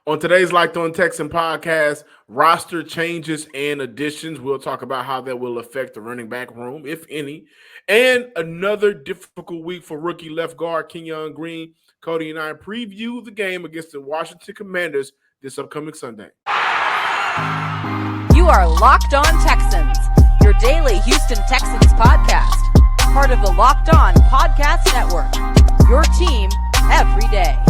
On today's Locked On Texan podcast, roster changes and additions. We'll talk about how that will affect the running back room, if any. And another difficult week for rookie left guard Kenyon Green. Cody and I preview the game against the Washington Commanders this upcoming Sunday. You are Locked On Texans, your daily Houston Texans podcast. Part of the Locked On Podcast Network, your team every day.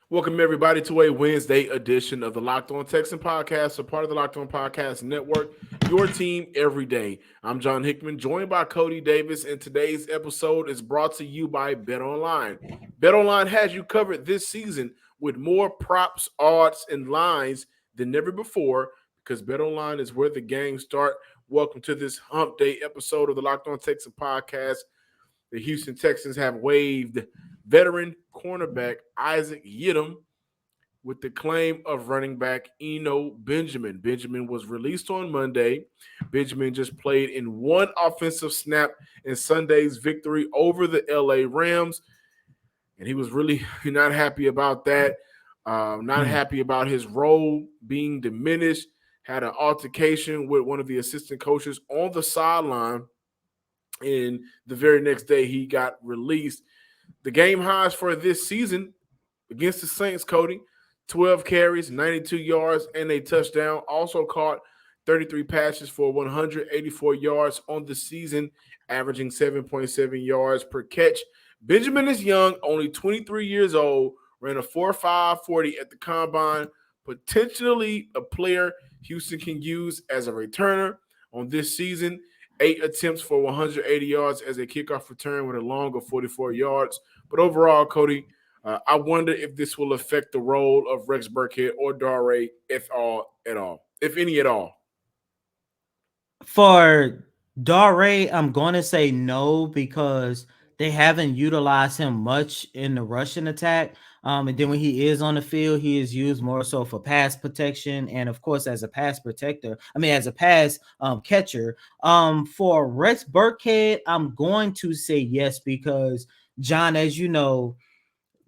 Welcome, everybody, to a Wednesday edition of the Locked On Texan podcast, a part of the Locked On Podcast Network, your team every day. I'm John Hickman, joined by Cody Davis, and today's episode is brought to you by BetOnline. BetOnline has you covered this season with more props, odds, and lines than never before because BetOnline is where the games start. Welcome to this Hump Day episode of the Locked On Texan podcast. The Houston Texans have waived veteran cornerback Isaac Yiadom with the claim of running back Eno Benjamin. Benjamin was released on Monday. Benjamin just played in one offensive snap in Sunday's victory over the LA Rams, and he was really not happy about that, not happy about his role being diminished, had an altercation with one of the assistant coaches on the sideline, and the very next day he got released. The game highs for this season against the Saints, Cody, 12 carries, 92 yards, and a touchdown. Also caught 33 passes for 184 yards on the season, averaging 7.7 yards per catch. Benjamin is young, only 23 years old, ran a 4.5 40 at the combine, potentially a player Houston can use as a returner on this season. 8 attempts for 180 yards as a kickoff return with a long of 44 yards. But overall, Cody, I wonder if this will affect the role of Rex Burkhead or Dare, if any at all. For Dare, I'm going to say no because they haven't utilized him much in the rushing attack. And then when he is on the field, he is used more so for pass protection and, of course, as a pass catcher. For Rex Burkhead, I'm going to say yes because, John, as you know,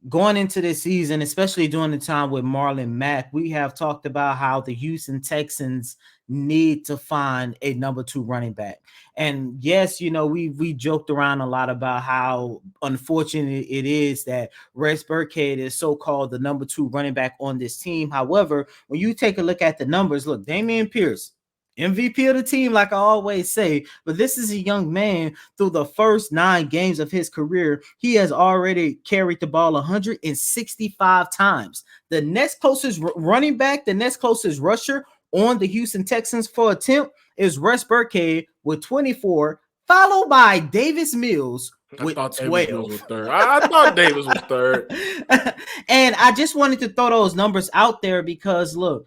going into this season, especially during the time with Marlon Mack, we have talked about how the Houston Texans need to find a number 2 running back. And yes, you know, we joked around a lot about how unfortunate it is that Rex Burkhead is so-called the number 2 running back on this team. However, when you take a look at the numbers, look, Dameon Pierce, MVP of the team, like I always say, but this is a young man. Through the first 9 games of his career, he has already carried the ball 165 times. The next closest running back, the next closest rusher on the Houston Texans for attempt is Rex Burkhead with 24, followed by Davis Mills with 12. I thought Davis was third. And I just wanted to throw those numbers out there because, look,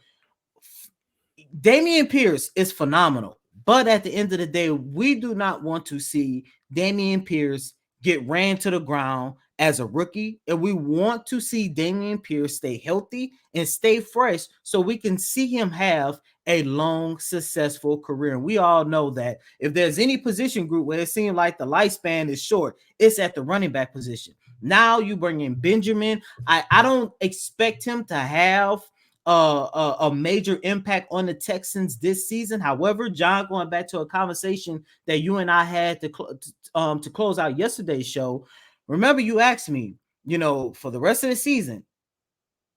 Dameon Pierce is phenomenal, but at the end of the day, we do not want to see Dameon Pierce get ran to the ground as a rookie, and we want to see Dameon Pierce stay healthy and stay fresh so we can see him have a long, successful career. And we all know that if there's any position group where it seems like the lifespan is short, it's at the running back position. Now you bring in Benjamin. I don't expect him to have a major impact on the Texans this season. However, John, going back to a conversation that you and I had to close out yesterday's show, remember you asked me, you know, for the rest of the season,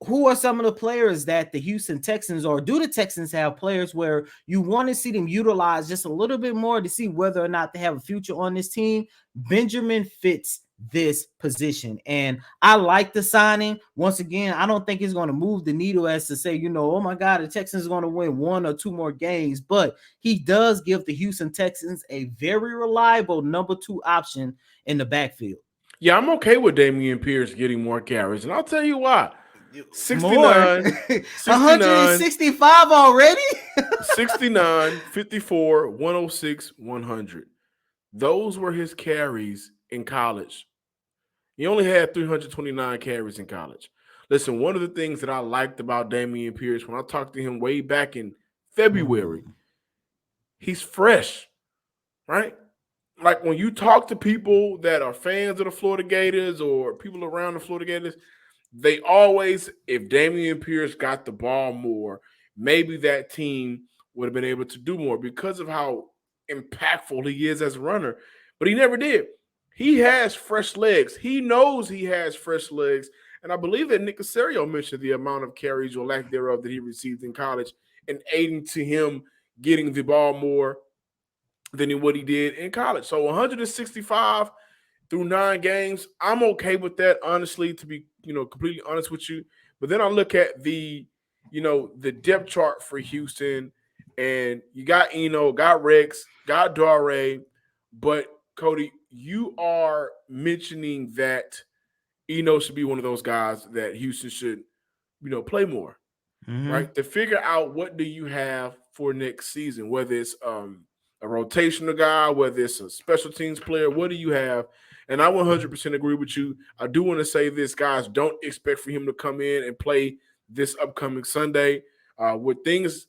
who are some of the players that the Houston Texans, or do the Texans have players where you want to see them utilize just a little bit more to see whether or not they have a future on this team? Benjamin fits this position, and I like the signing. Once again, I don't think it's going to move the needle as to say, you know, oh my God, the Texans are going to win 1 or 2 more games, but he does give the Houston Texans a very reliable number 2 option in the backfield. Yeah, I'm okay with Dameon Pierce getting more carries, and I'll tell you why. 69, 165 already. 69, 54, 106, 100. Those were his carries in college. He only had 329 carries in college. Listen, one of the things that I liked about Dameon Pierce when I talked to him way back in February, he's fresh, right? like when you talk to people that are fans of the Florida Gators or people around the Florida Gators, they always, if Damian Pierce got the ball more, maybe that team would have been able to do more because of how impactful he is as a runner. But he never did. He has fresh legs. He knows he has fresh legs. And I believe that Nick Casario mentioned the amount of carries or lack thereof that he received in college and aiding to him getting the ball more than what he did in college. So 165 through 9 games, I'm okay with that, honestly, to be, completely honest with you. But then I look at the depth chart for Houston, and you got got Rex, got Dare, but Cody, you are mentioning that should be one of those guys that Houston should, play more, Mhm. right? To figure out what do you have for next season, whether it's a rotational guy, whether it's a special teams player, what do you have? And I 100% agree with you. I do want to say this, guys, don't expect for him to come in and play this upcoming Sunday. With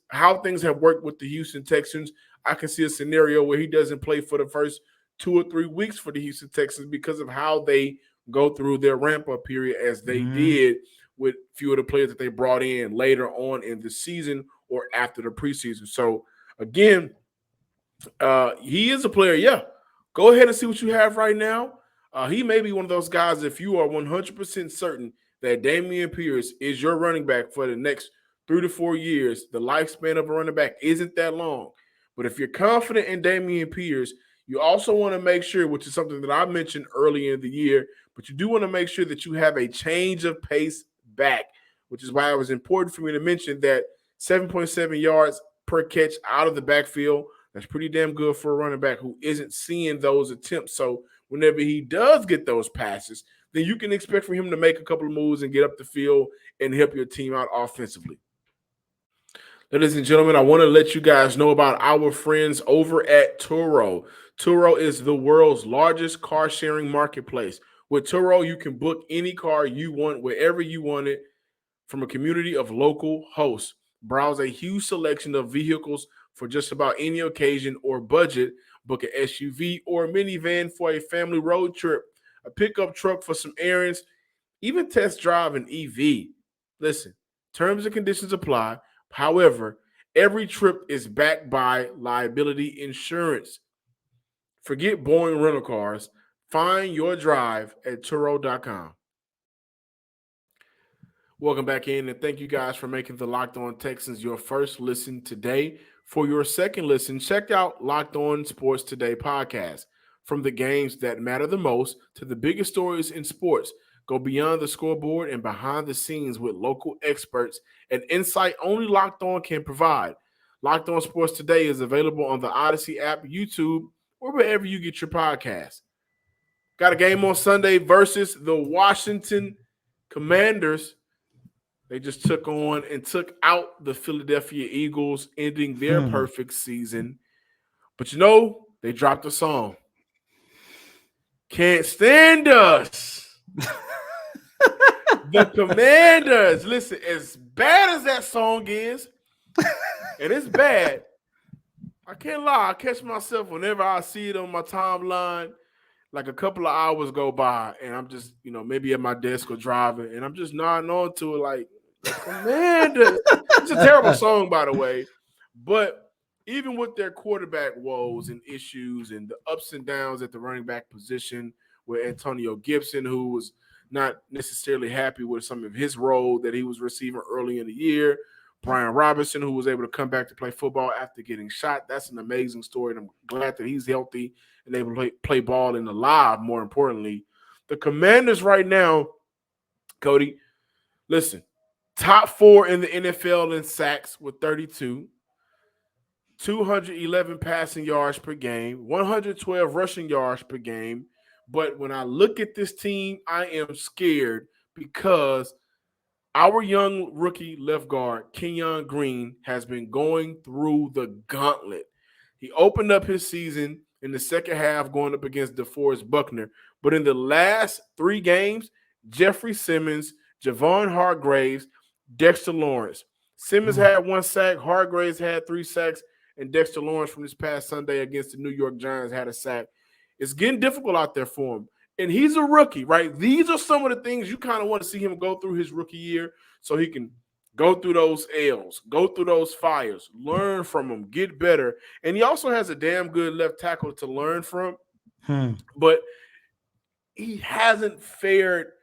how things have worked with the Houston Texans, I can see a scenario where he doesn't play for the first 2 or 3 weeks for the Houston Texans because of how they go through their ramp up period as they Mhm. did with few of the players that they brought in later on in the season or after the preseason. So again, he is a player. Yeah, go ahead and see what you have right now. He may be one of those guys. If you are 100% certain that Damian Pierce is your running back for the next 3 to 4 years, the lifespan of a running back isn't that long. But if you're confident in Damian Pierce, you also want to make sure, which is something that I mentioned earlier in the year, but you do want to make sure that you have a change of pace back, which is why it was important for me to mention that 7.7 yards per catch out of the backfield. That's pretty damn good for a running back who isn't seeing those attempts. So whenever he does get those passes, then you can expect for him to make a couple of moves and get up the field and help your team out offensively. Ladies and gentlemen, I want to let you guys know about our friends over at Turo. Turo is the world's largest car sharing marketplace. With Turo, you can book any car you want wherever you want it from a community of local hosts. Browse a huge selection of vehicles for just about any occasion or budget. Book an SUV or a minivan for a family road trip, a pickup truck for some errands, even test drive an EV. Listen, terms and conditions apply. However, every trip is backed by liability insurance. Forget boring rental cars. Find your drive at Turo.com. Welcome back in, and thank you guys for making the Locked On Texans your first listen today. For your second listen, check out Locked On Sports Today podcast. From the games that matter the most to the biggest stories in sports, go beyond the scoreboard and behind the scenes with local experts and insight only Locked On can provide. Locked On Sports Today is available on the Odyssey app, YouTube, or wherever you get your podcasts. Got a game on Sunday versus the Washington Commanders. They just took out the Philadelphia Eagles, ending their Mhm. perfect season. But they dropped a song. Can't stand us. The Commanders. Listen, as bad as that song is, and it's bad, I can't lie. I catch myself whenever I see it on my timeline. Like a couple of hours go by, and I'm just, maybe at my desk or driving, and I'm just nodding on to it like the Commanders. It's a terrible song, by the way, but even with their quarterback woes and issues and the ups and downs at the running back position with Antonio Gibson, who was not necessarily happy with some of his role that he was receiving early in the year, Brian Robinson, who was able to come back to play football after getting shot. That's an amazing story, and I'm glad that he's healthy and able to play ball in the live, more importantly. The Commanders right now, Cody, listen, top 4 in the NFL in sacks with 32, 211 passing yards per game, 112 rushing yards per game. But when I look at this team, I am scared because our young rookie left guard, Kenyon Green, has been going through the gauntlet. He opened up his season in the second half going up against DeForest Buckner. But in the last 3 games, Jeffrey Simmons, Javon Hargraves, Dexter Lawrence. Simmons had 1 sack, Hargraves had 3 sacks, and Dexter Lawrence from this past Sunday against the New York Giants had a sack. It's getting difficult out there for him. And he's a rookie, right? These are some of the things you kind of want to see him go through his rookie year so he can go through those L's, go through those fires, learn from them, get better. And he also has a damn good left tackle to learn from. But he hasn't fared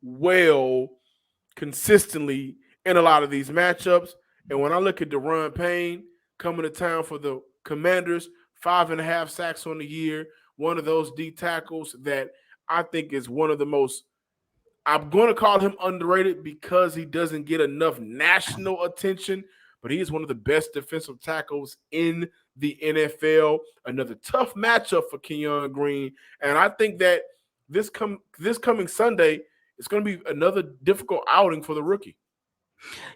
well consistently in a lot of these matchups. And when I look at Deron Payne coming to town for the Commanders, 5.5 sacks on the year, one of those D tackles that I think is one of the most, I'm going to call him underrated because he doesn't get enough national attention, but he is one of the best defensive tackles in the NFL. Another tough matchup for Kenyon Green. And I think that this coming Sunday, it's going to be another difficult outing for the rookie.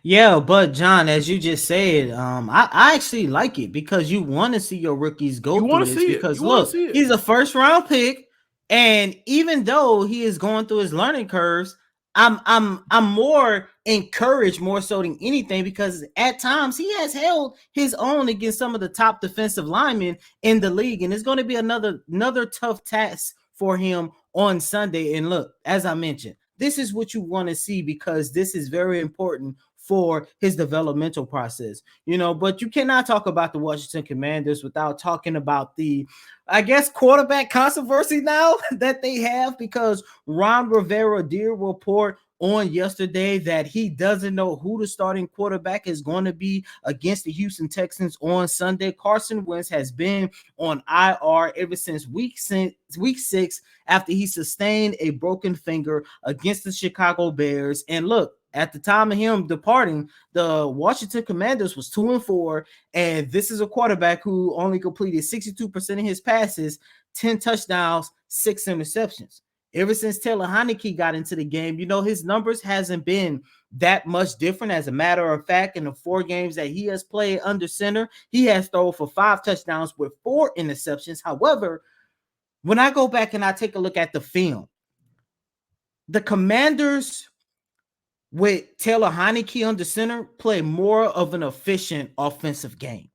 Yeah, but John, as you just said, I actually like it because you want to see your rookies go through this. Because look, he's a first round pick, and even though he is going through his learning curves, I'm more encouraged more so than anything because at times he has held his own against some of the top defensive linemen in the league, and it's going to be another tough task for him on Sunday. And look, as I mentioned, this is what you want to see because this is very important for his developmental process, but you cannot talk about the Washington Commanders without talking about the, I guess, quarterback controversy now that they have, because Ron Rivera did report on yesterday that he doesn't know who the starting quarterback is going to be against the Houston Texans on Sunday. Carson Wentz has been on IR ever since week 6 after he sustained a broken finger against the Chicago Bears. And look, at the time of him departing, the Washington Commanders was 2-4, and this is a quarterback who only completed 62% of his passes, 10 touchdowns, 6 interceptions. Ever since Taylor Heinicke got into the game, his numbers hasn't been that much different. As a matter of fact, in the 4 games that he has played under center, he has thrown for 5 touchdowns with 4 interceptions. However, when I go back and I take a look at the film, the Commanders with Taylor Heinicke under center play more of an efficient offensive game.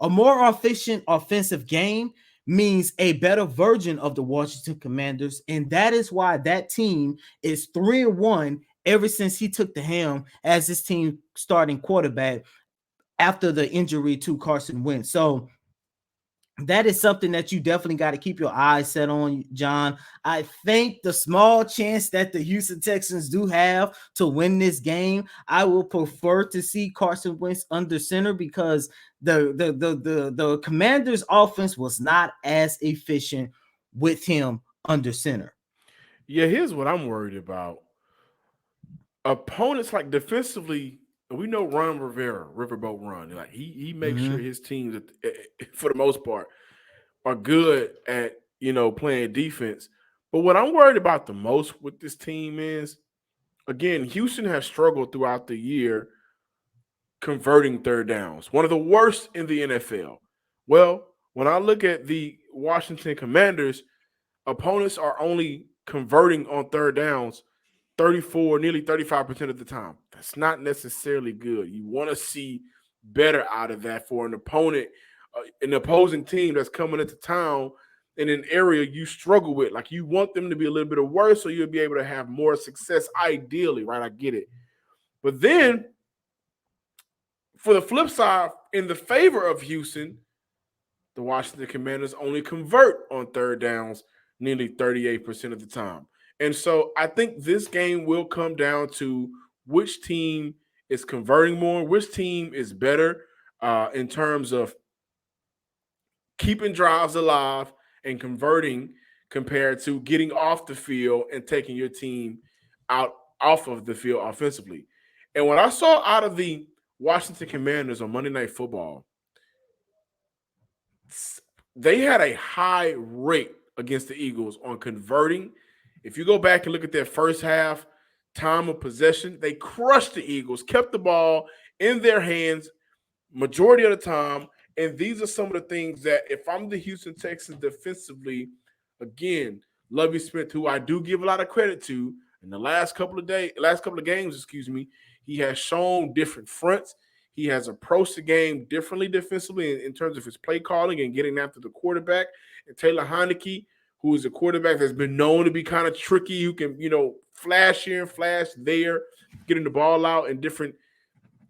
A more efficient offensive game means a better version of the Washington Commanders, and that is why that team is 3-1 ever since he took the helm as his team starting quarterback after the injury to Carson Wentz. So that is something that you definitely got to keep your eyes set on, John. I think the small chance that the Houston Texans do have to win this game, I will prefer to see Carson Wentz under center because the Commanders' offense was not as efficient with him under center. Yeah, here's what I'm worried about. Opponents, like defensively, we know Ron Rivera, Riverboat Ron. Like he makes sure his teams, for the most part, are good at playing defense. But what I'm worried about the most with this team is, again, Houston has struggled throughout the year converting third downs. One of the worst in the NFL. Well, when I look at the Washington Commanders, opponents are only converting on third downs 34, nearly 35% of the time. That's not necessarily good. You want to see better out of that for an opponent, an opposing team that's coming into town in an area you struggle with. Like, you want them to be a little bit worse so you'll be able to have more success ideally, right? I get it. But then, for the flip side, in the favor of Houston, the Washington Commanders only convert on third downs nearly 38% of the time. And so I think this game will come down to which team is converting more, which team is better in terms of keeping drives alive and converting compared to getting off the field and taking your team off of the field offensively. And what I saw out of the Washington Commanders on Monday Night Football, they had a high rate against the Eagles on converting. If you go back and look at their first half time of possession, they crushed the Eagles, kept the ball in their hands majority of the time. And these are some of the things that, if I'm the Houston Texans defensively, again, Lovie Smith, who I do give a lot of credit to, in the last couple of games, he has shown different fronts. He has approached the game differently defensively in terms of his play calling and getting after the quarterback. And Taylor Heinicke, who is a quarterback that's been known to be kind of tricky, who can, flash here and flash there, getting the ball out in different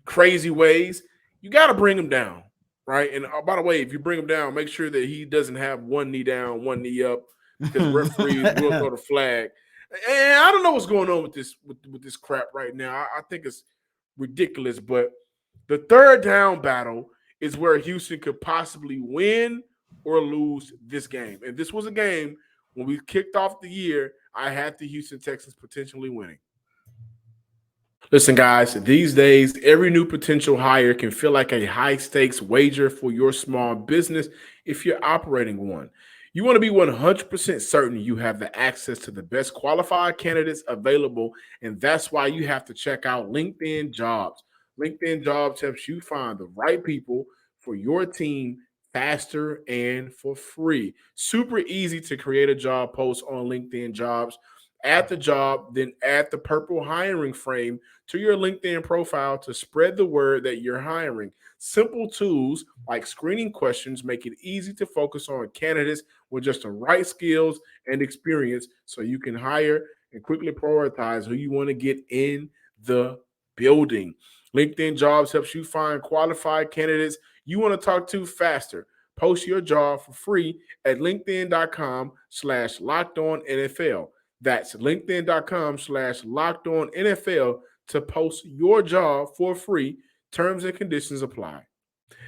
crazy ways, you got to bring him down, right? And by the way, if you bring him down, make sure that he doesn't have one knee down, one knee up, because referees will throw the flag. And I don't know what's going on with this crap right now. I think it's ridiculous. But the third down battle is where Houston could possibly win or lose this game. And this was a game when we kicked off the year, I had the Houston Texans potentially winning. Listen, guys, these days, every new potential hire can feel like a high-stakes wager for your small business if you're operating one. You want to be 100% certain you have the access to the best qualified candidates available, and that's why you have to check out LinkedIn Jobs. LinkedIn Jobs helps you find the right people for your team faster and for free. Super easy to create a job post on LinkedIn Jobs. Add the job, then add the purple hiring frame to your LinkedIn profile to spread the word that you're hiring. Simple tools like screening questions make it easy to focus on candidates with just the right skills and experience so you can hire and quickly prioritize who you want to get in the building. LinkedIn Jobs helps you find qualified candidates you want to talk to faster. Post your job for free at linkedin.com/lockedonnfl. That's linkedin.com/lockedonnfl to post your job for free. Terms and conditions apply.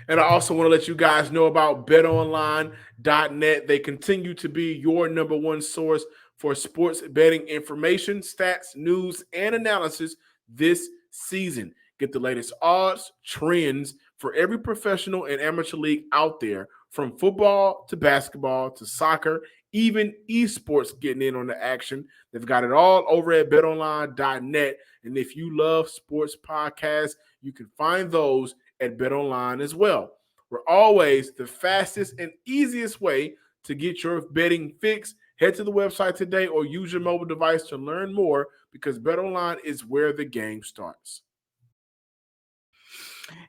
And I also want to let you guys know about betonline.net. They continue to be your number one source for sports betting information, stats, news, and analysis this season. Get the latest odds, trends for every professional and amateur league out there, from football to basketball to soccer, even esports getting in on the action. They've got it all over at betonline.net. And if you love sports podcasts, you can find those at BetOnline as well. We're always the fastest and easiest way to get your betting fix. Head to the website today or use your mobile device to learn more, because BetOnline is where the game starts.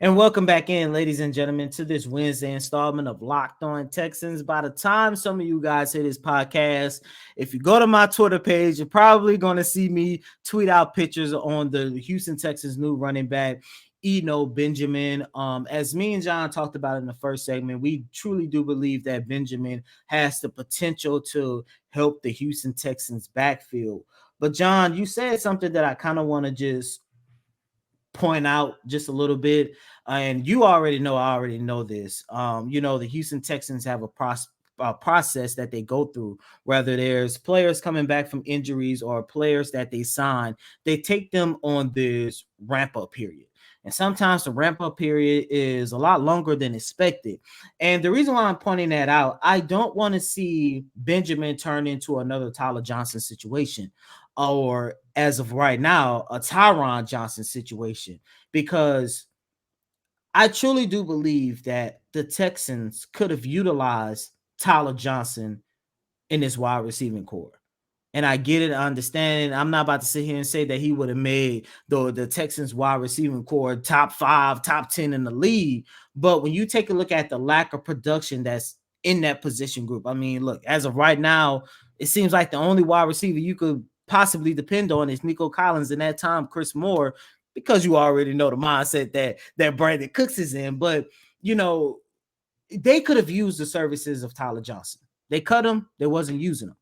And welcome back in, ladies and gentlemen, to this Wednesday installment of Locked On Texans. By the time some of you guys hear this podcast, if you go to my Twitter page, you're probably going to see me tweet out pictures on the Houston Texans' new running back, Eno Benjamin. As me and John talked about in the first segment, we truly do believe that Benjamin has the potential to help the Houston Texans backfield. But John, you said something that I kind of want to just point out just a little bit, and you already know, I already know this. The Houston Texans have a process that they go through, whether there's players coming back from injuries or players that they sign. They take them on this ramp up period. And sometimes the ramp up period is a lot longer than expected. And the reason why I'm pointing that out, I don't want to see Benjamin turn into another Tyler Johnson situation, or as of right now, a Tyron Johnson situation, because I truly do believe that the Texans could have utilized Tyler Johnson in this wide receiving core. And I get it, I understand it. I'm not about to sit here and say that he would have made the Texans wide receiving core top 5, top 10 in the league. But when you take a look at the lack of production that's in that position group, I mean, look, as of right now, it seems like the only wide receiver you could possibly depend on is Nico Collins, and that time Chris Moore, because you already know the mindset that Brandon Cooks is in. But, they could have used the services of Tyler Johnson. They cut him. They wasn't using him.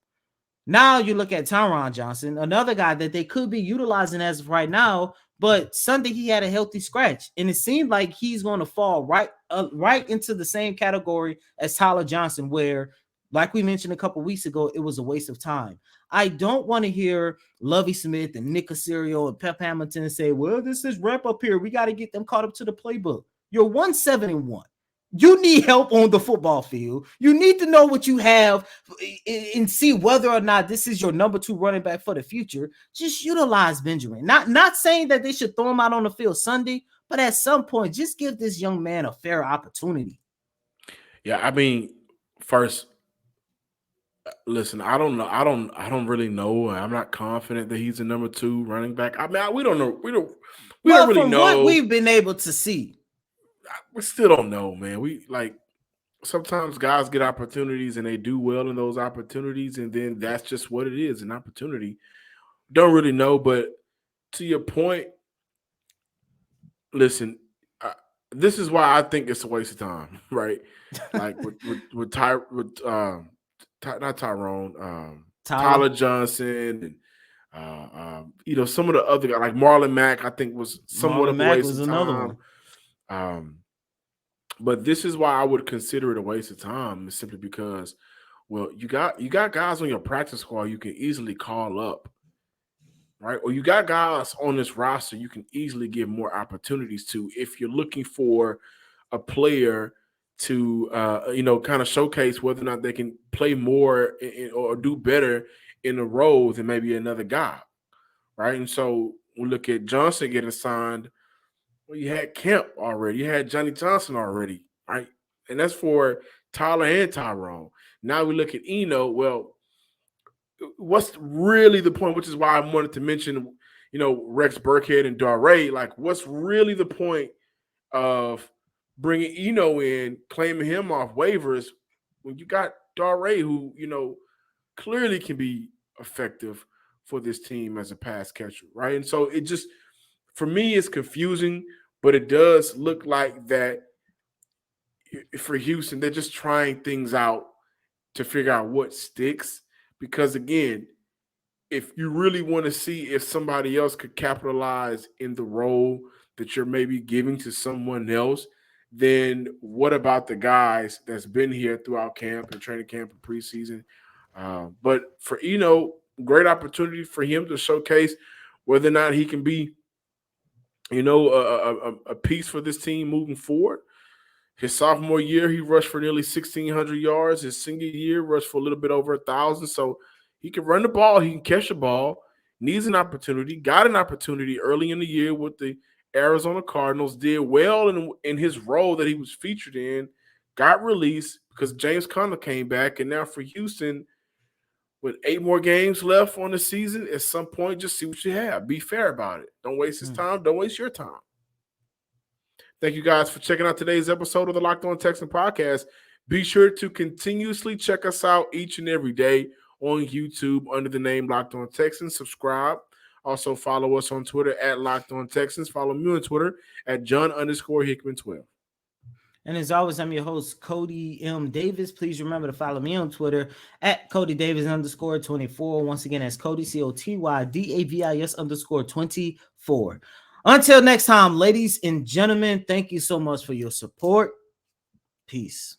Now you look at Tyron Johnson, another guy that they could be utilizing as of right now, but Sunday he had a healthy scratch, and it seemed like he's going to fall right into the same category as Tyler Johnson, where, like we mentioned a couple weeks ago, it was a waste of time. I don't want to hear Lovie Smith and Nick Caserio and Pep Hamilton say, well, this is wrap up here. We got to get them caught up to the playbook. You're 1-7-1. You need help on the football field. You need to know what you have and see whether or not this is your number 2 running back for the future. Just utilize Benjamin. Not saying that they should throw him out on the field Sunday, but at some point, just give this young man a fair opportunity. Yeah, I mean, first, listen, I don't know. I don't really know. I'm not confident that he's a number 2 running back. I mean, we don't know. We don't really know what we've been able to see. We still don't know, man. sometimes guys get opportunities and they do well in those opportunities, and then that's just what it is, an opportunity. Don't really know, but to your point, listen, this is why I think it's a waste of time, right? Like not Tyrone, Tyler Tyler Johnson, and some of the other guys like Marlon Mack, I think was somewhat Marlon of a Mack waste was of another time. one. But this is why I would consider it a waste of time, is simply because, well, you got guys on your practice squad you can easily call up, right? Or you got guys on this roster you can easily give more opportunities to if you're looking for a player to kind of showcase whether or not they can play more or do better in a role than maybe another guy, right? And so we look at Johnson getting signed. Well, you had Kemp already. You had Johnny Johnson already, right? And that's for Tyler and Tyrone. Now we look at Eno. Well, what's really the point? Which is why I wanted to mention, Rex Burkhead and Darray. Like, what's really the point of bringing Eno in, claiming him off waivers when you got Darray, who clearly can be effective for this team as a pass catcher, right? And so it just, for me, it's confusing, but it does look like that for Houston, they're just trying things out to figure out what sticks. Because again, if you really want to see if somebody else could capitalize in the role that you're maybe giving to someone else, then what about the guys that's been here throughout camp and training camp and preseason? But for great opportunity for him to showcase whether or not he can be, a piece for this team moving forward. His sophomore year, he rushed for nearly 1,600 yards. His senior year, rushed for a little bit over 1,000. So he can run the ball. He can catch the ball. Needs an opportunity. Got an opportunity early in the year with the Arizona Cardinals. Did well in his role that he was featured in. Got released because James Conner came back. And now for Houston, with 8 more games left on the season, at some point, just see what you have. Be fair about it. Don't waste his time. Don't waste your time. Thank you guys for checking out today's episode of the Locked On Texans podcast. Be sure to continuously check us out each and every day on YouTube under the name Locked On Texans. Subscribe. Also follow us on Twitter at Locked On Texans. Follow me on Twitter at John_Hickman12. And as always, I'm your host, Cody M. Davis. Please remember to follow me on Twitter at CodyDavis_24. Once again, that's Cody, COTYDAVIS_24. Until next time, ladies and gentlemen, thank you so much for your support. Peace.